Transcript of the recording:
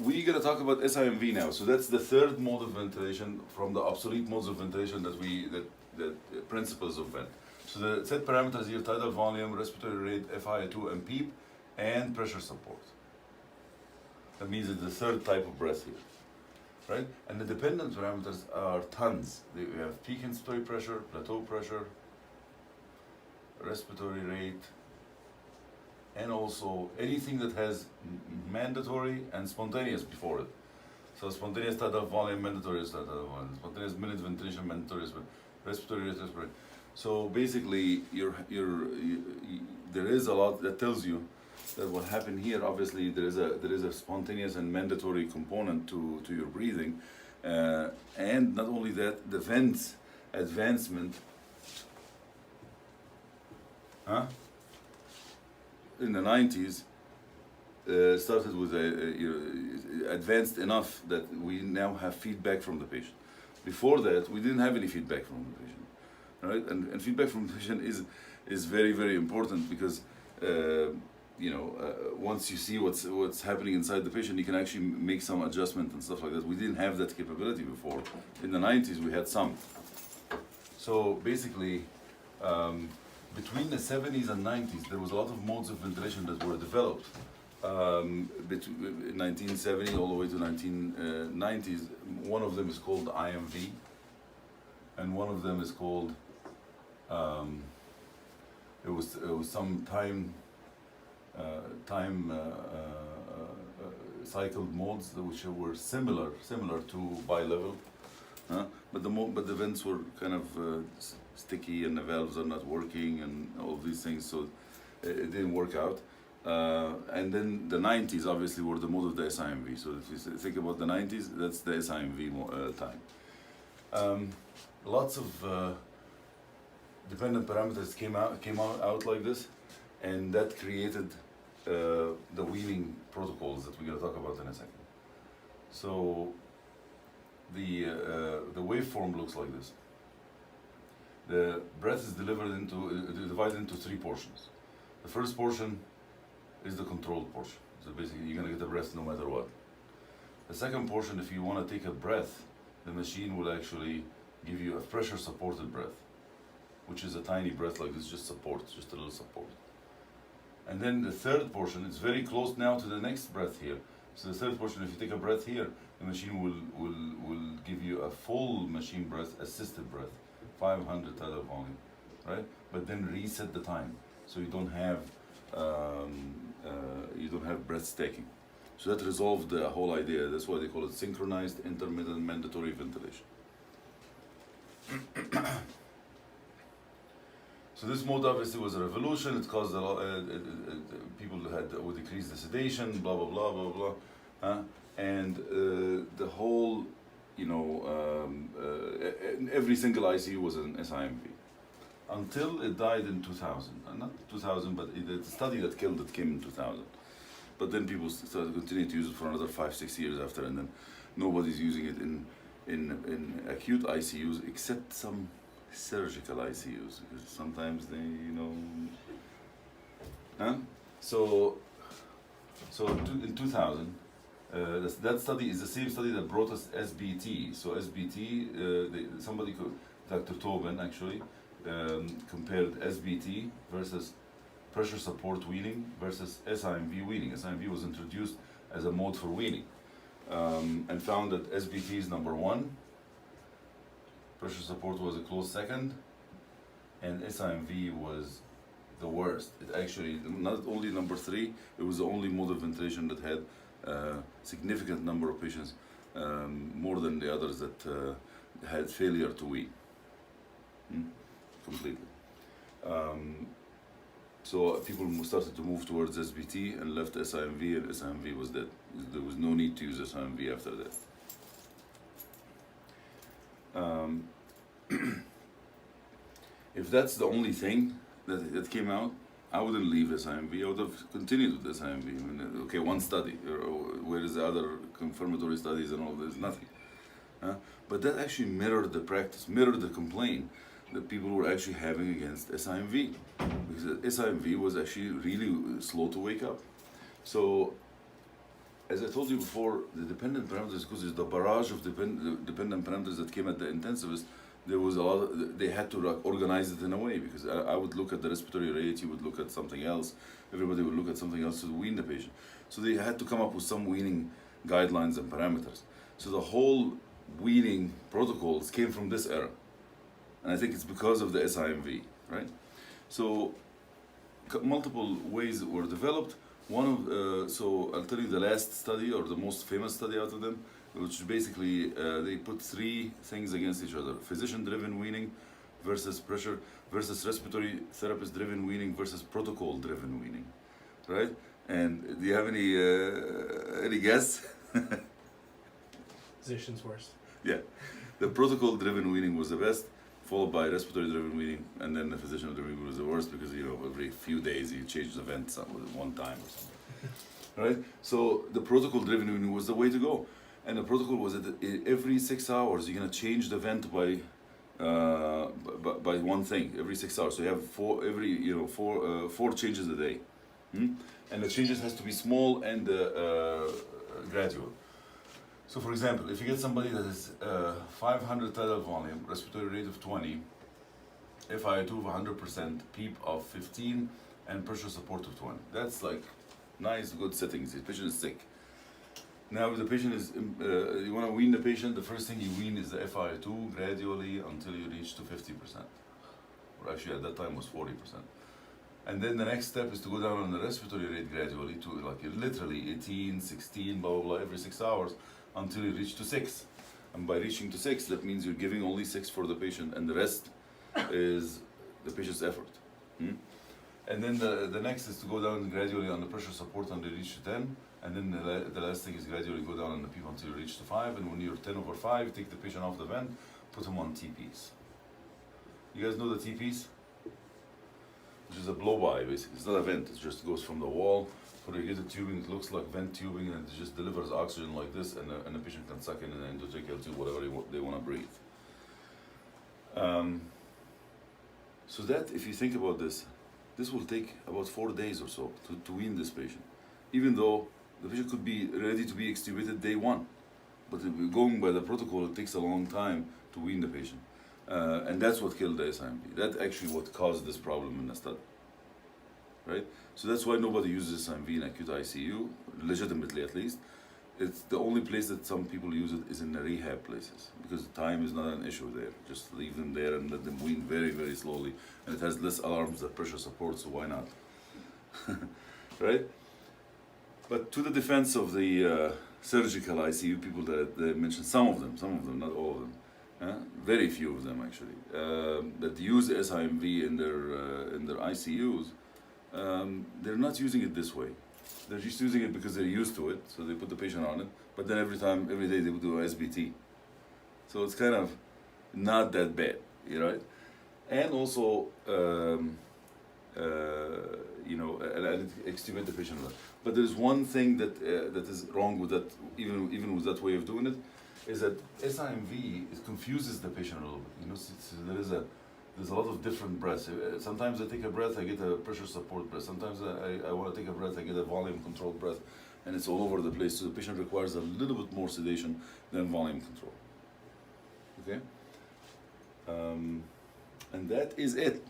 we're going to talk about SIMV now. So that's the third mode of ventilation from the obsolete modes of ventilation that principles of vent. So the set parameters here: tidal volume, respiratory rate, FiO2, and PEEP, and pressure support. That means it's the third type of breath here, right? And the dependent parameters are tons. We have peak inspiratory pressure, plateau pressure, respiratory rate, and also anything that has mandatory and spontaneous before it. So spontaneous tidal volume, mandatory is tidal volume, spontaneous minute ventilation, mandatory is respiratory rate, respiratory. So basically, there is a lot that tells you that what happened here. Obviously, there is a spontaneous and mandatory component to your breathing, and not only that, the vents advancement. In the 90s, started with advanced enough that we now have feedback from the patient. Before that, we didn't have any feedback from the patient, right? And feedback from the patient is very, very important because once you see what's happening inside the patient, you can actually make some adjustment and stuff like that. We didn't have that capability before. In the 90s, we had some. So basically, between the 70s and 90s, there was a lot of modes of ventilation that were developed. Between 1970 all the way to 1990s, one of them is called IMV, and one of them is called, it was some time cycled modes which were similar to bilevel, but the vents were kind of sticky and the valves are not working and all of these things, so it didn't work out. And then the 90s obviously were the mode of the SIMV. So if you think about the 90s, that's the SIMV time. Lots of dependent parameters came out like this, and that created the weaning protocols that we're going to talk about in a second. So the waveform looks like this. The breath is divided into three portions. The first portion is the controlled portion. So basically, you're going to get the breath no matter what. The second portion, if you want to take a breath, the machine will actually give you a pressure-supported breath, which is a tiny breath like this, just a little support. And then the third portion, it's very close now to the next breath here. So the third portion, if you take a breath here, the machine will give you a full machine breath, assisted breath, 500 tidal volume, right? But then reset the time, so you don't have breath stacking. So that resolved the whole idea. That's why they call it synchronized, intermittent, mandatory ventilation. So this mode obviously was a revolution. It caused a lot. People would decrease the sedation, blah blah blah blah blah, and the whole, every single ICU was an SIMV until it died in 2000. Not 2000, but the study that killed it came in 2000. But then people started continuing to use it for another 5-6 years after, and then nobody's using it in acute ICUs except some surgical ICUs, because sometimes they, So in 2000, that study is the same study that brought us SBT. So SBT, Dr. Tobin actually compared SBT versus pressure support weaning versus SIMV weaning. SIMV was introduced as a mode for weaning, and found that SBT is number one, pressure support was a close second, and SIMV was the worst. It actually, not only number three, it was the only mode of ventilation that had a significant number of patients, more than the others that had failure to wean completely. So people started to move towards SBT and left SIMV, and SIMV was dead. There was no need to use SIMV after that. If that's the only thing that came out, I wouldn't leave SIMV. I would have continued with SIMV. I mean, okay, one study, where is the other confirmatory studies and all this? Nothing. But that actually mirrored the practice, mirrored the complaint that people were actually having against SIMV, because SIMV was actually really slow to wake up. So as I told you before, the dependent parameters, because there's the barrage of dependent parameters that came at the intensivist, there was a lot they had to like, organize it in a way, because I would look at the respiratory rate, you would look at something else, everybody would look at something else to wean the patient. So they had to come up with some weaning guidelines and parameters. So the whole weaning protocols came from this era. And I think it's because of the SIMV, right? So multiple ways were developed. One of, so I'll tell you the last study, or the most famous study out of them, which basically they put three things against each other: physician-driven weaning versus pressure versus respiratory therapist-driven weaning versus protocol-driven weaning, right? And do you have any guess? Physician's worst. Yeah, the protocol-driven weaning was the best, followed by respiratory-driven weaning, and then the physician-driven weaning was the worst, because every few days you change the vent one time or something, right? So the protocol-driven weaning was the way to go. And the protocol was that every 6 hours you're gonna change the vent by one thing every 6 hours. So you have four changes a day, and the changes has to be small and gradual. So for example, if you get somebody that is 500 tidal volume, respiratory rate of 20, FiO2 of 100%, PEEP of 15, and pressure support of 20. That's like nice, good settings. The patient is sick. Now, if the patient is, you want to wean the patient, the first thing you wean is the FiO2 gradually until you reach to 50%. Or actually at that time was 40%. And then the next step is to go down on the respiratory rate gradually to like literally 18, 16, blah, blah, blah, every 6 hours until you reach to 6. And by reaching to 6, that means you're giving only 6 for the patient, and the rest is the patient's effort. And then the next is to go down gradually on the pressure support until you reach to 10. And then the last thing is gradually go down on the PEEP until you reach to 5. And when you're 10 over 5, take the patient off the vent, put him on TPs. You guys know the TPs? Which is a blow-by, basically. It's not a vent, it just goes from the wall. So you get the tubing, it looks like vent tubing, and it just delivers oxygen like this, and the patient can suck in an endotracheal tube, whatever they want to breathe. So that, if you think about this will take about 4 days or so to wean this patient. Even though the patient could be ready to be extubated day 1. But if we're going by the protocol, it takes a long time to wean the patient. And that's what killed the SIMV. That's actually what caused this problem in the study. Right? So that's why nobody uses SIMV in acute ICU, legitimately at least. It's the only place that some people use it is in the rehab places, because time is not an issue there. Just leave them there and let them wean very, very slowly. And it has less alarms than pressure support, so why not? Right? But to the defense of the surgical ICU people that they mentioned, some of them, not all of them, very few of them actually, that use SIMV in their ICUs, they're not using it this way. They're just using it because they're used to it, so they put the patient on it. But then every day they would do SBT, so it's kind of not that bad, right? And also, and extubate the patient. But there's one thing that is wrong with that, even with that way of doing it, is that SIMV confuses the patient a little bit. There's a lot of different breaths. Sometimes I take a breath, I get a pressure support breath. Sometimes I want to take a breath, I get a volume controlled breath, and it's all over the place. So the patient requires a little bit more sedation than volume control. Okay? And that is it.